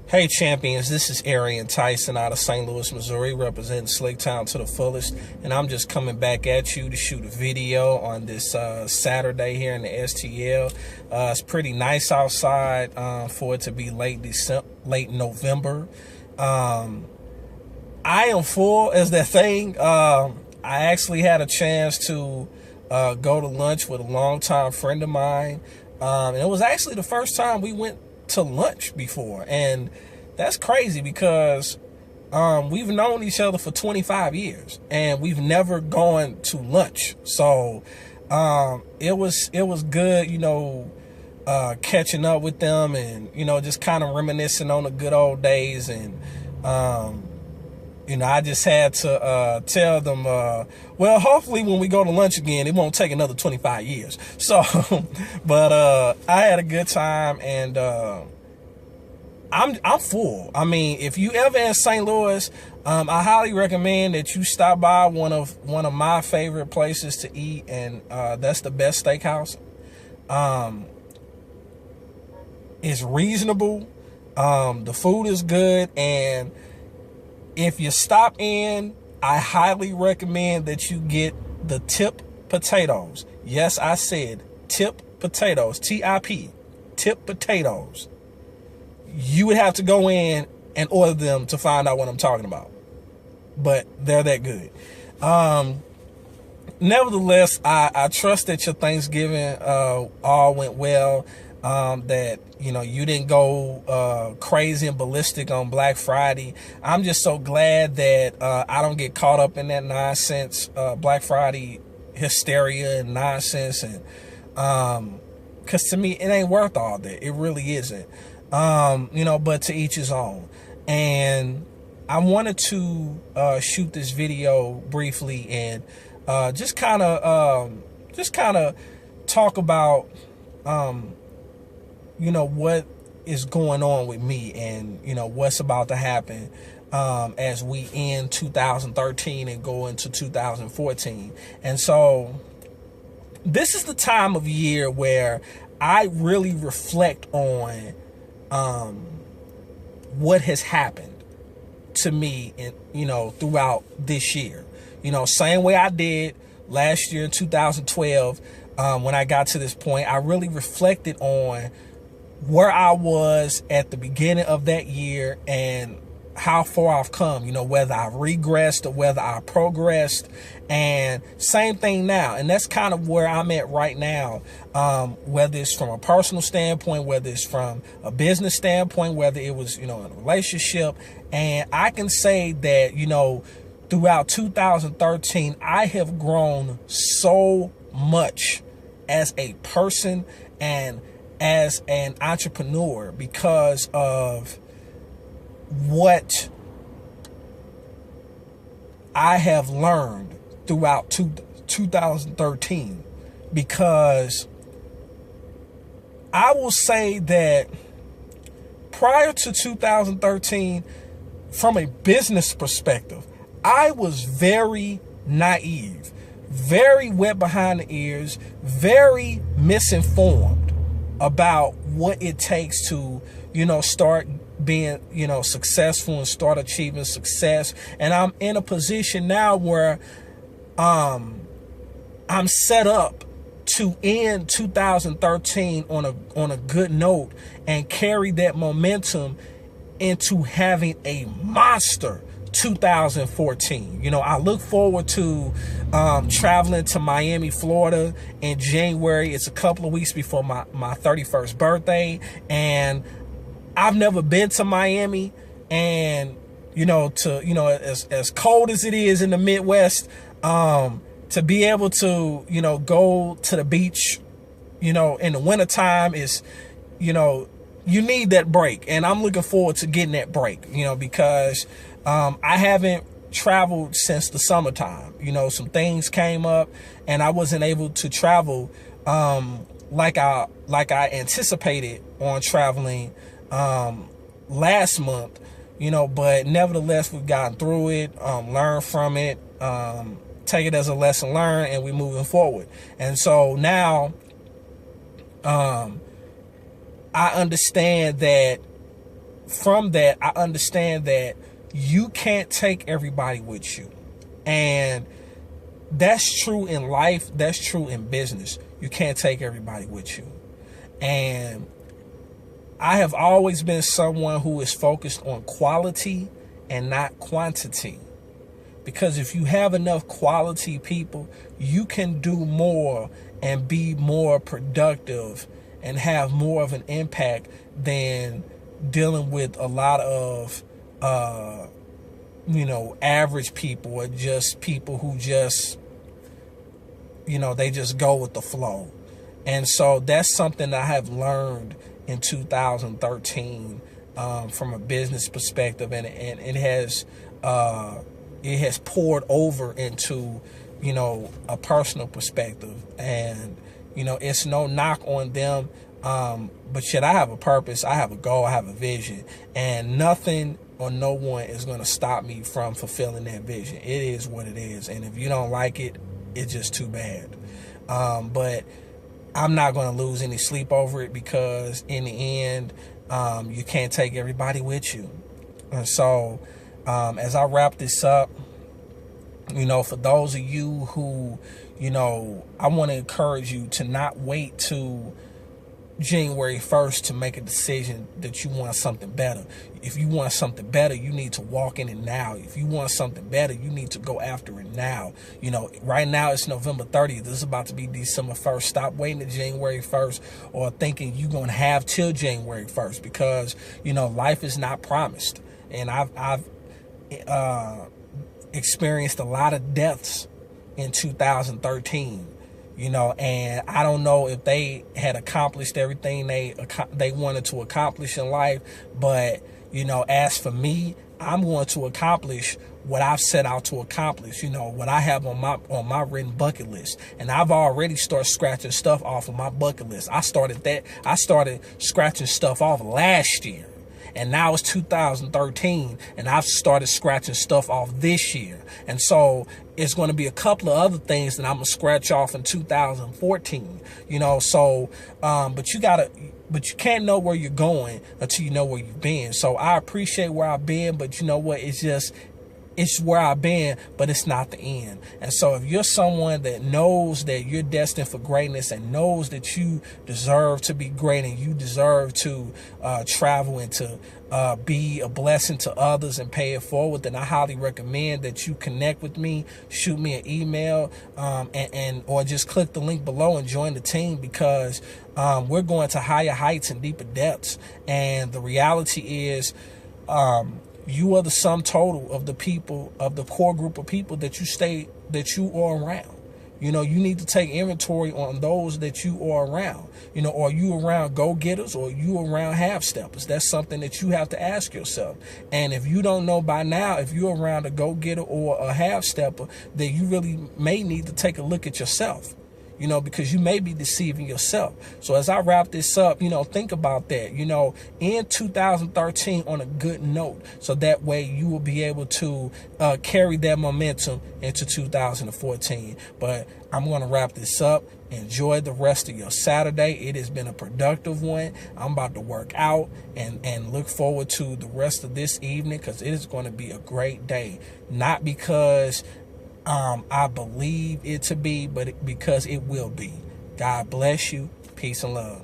Hey champions, this is Arian Tyson out of St. Louis, Missouri, representing Slick Town to the fullest, and I'm just coming back at you to shoot a video on this Saturday here in the STL. It's pretty nice outside for it to be late November. I am full as that thing. I actually had a chance to go to lunch with a longtime friend of mine, and it was actually the first time we went to lunch before, and that's crazy because we've known each other for 25 years and we've never gone to lunch. So it was good, catching up with them and just kind of reminiscing on the good old days. And I just had to tell them, well, hopefully when we go to lunch again, it won't take another 25 years. So, but I had a good time, and I'm full. I mean, if you ever in St. Louis, I highly recommend that you stop by one of my favorite places to eat, and that's the Best Steakhouse. It's reasonable. The food is good, and if you stop in, I highly recommend that you get the tip potatoes. Yes, I said tip potatoes, T-I-P, tip potatoes. You would have to go in and order them to find out what I'm talking about, but they're that good. Nevertheless, I trust that your Thanksgiving all went well, that you didn't go crazy and ballistic on Black Friday. I'm just so glad that I don't get caught up in that nonsense, Black Friday hysteria and nonsense, and because to me it ain't worth all that. It really isn't. But to each his own. And I wanted to shoot this video briefly and just kind of talk about what is going on with me, and what's about to happen as we end 2013 and go into 2014. And so this is the time of year where I really reflect on what has happened to me throughout this year. Same way I did last year in 2012, when I got to this point. I really reflected on where I was at the beginning of that year and how far I've come, whether I regressed or whether I progressed. And same thing now. And that's kind of where I'm at right now, whether it's from a personal standpoint, whether it's from a business standpoint, whether it was, in a relationship. And I can say that, throughout 2013, I have grown so much as a person and as an entrepreneur because of what I have learned throughout 2013, because I will say that prior to 2013, from a business perspective, I was very naive, very wet behind the ears, very misinformed about what it takes to, start being, successful and start achieving success. And I'm in a position now where I'm set up to end 2013 on a good note and carry that momentum into having a monster 2014. I look forward to traveling to Miami, Florida in January. It's a couple of weeks before my 31st birthday, and I've never been to Miami, and as cold as it is in the Midwest, to be able to go to the beach in the wintertime is you need that break. And I'm looking forward to getting that break, because I haven't traveled since the summertime. Some things came up and I wasn't able to travel like I anticipated on traveling last month, but nevertheless we've gotten through it, learned from it, take it as a lesson learned, and we're moving forward. And so now I understand that from that, I understand that you can't take everybody with you. And that's true in life. That's true in business. You can't take everybody with you. And I have always been someone who is focused on quality and not quantity. Because if you have enough quality people, you can do more and be more productive and have more of an impact than dealing with a lot of, average people, or just people who just, they just go with the flow. And so that's something that I have learned in 2013 from a business perspective, and it has poured over into, a personal perspective. And, it's no knock on them. But shit, I have a purpose, I have a goal, I have a vision, and nothing or no one is going to stop me from fulfilling that vision. It is what it is. And if you don't like it, it's just too bad. But I'm not going to lose any sleep over it, because in the end, you can't take everybody with you. And so, as I wrap this up, for those of you who, I want to encourage you to not wait to January 1st to make a decision that you want something better. If you want something better, you need to walk in it now. If you want something better, you need to go after it now. Right now it's November 30th. This is about to be December 1st. Stop waiting to January 1st or thinking you're going to have till January 1st, because, life is not promised. And I've experienced a lot of deaths in 2013. And I don't know if they had accomplished everything they wanted to accomplish in life, but as for me, I'm going to accomplish what I've set out to accomplish, what I have on my written bucket list. And I've already started scratching stuff off of my bucket list. I started scratching stuff off last year. And now it's 2013, and I've started scratching stuff off this year. And so it's going to be a couple of other things that I'm going to scratch off in 2014, but you can't know where you're going until you know where you've been. So I appreciate where I've been, but you know what? It's where I've been, but it's not the end. And so if you're someone that knows that you're destined for greatness and knows that you deserve to be great and you deserve to travel and to be a blessing to others and pay it forward, then I highly recommend that you connect with me, shoot me an email, or just click the link below and join the team, because we're going to higher heights and deeper depths. And the reality is, you are the sum total of the people, of the core group of people that you are around. You need to take inventory on those that you are around. Are you around go-getters, or are you around half-steppers? That's something that you have to ask yourself. And if you don't know by now, if you're around a go-getter or a half-stepper, then you really may need to take a look at yourself. Because you may be deceiving yourself. So as I wrap this up, think about that, in 2013 on a good note, so that way you will be able to carry that momentum into 2014. But I'm going to wrap this up. Enjoy the rest of your Saturday. It has been a productive one. I'm about to work out and look forward to the rest of this evening, because it is going to be a great day. Not because I believe it to be, but because it will be. God bless you. Peace and love.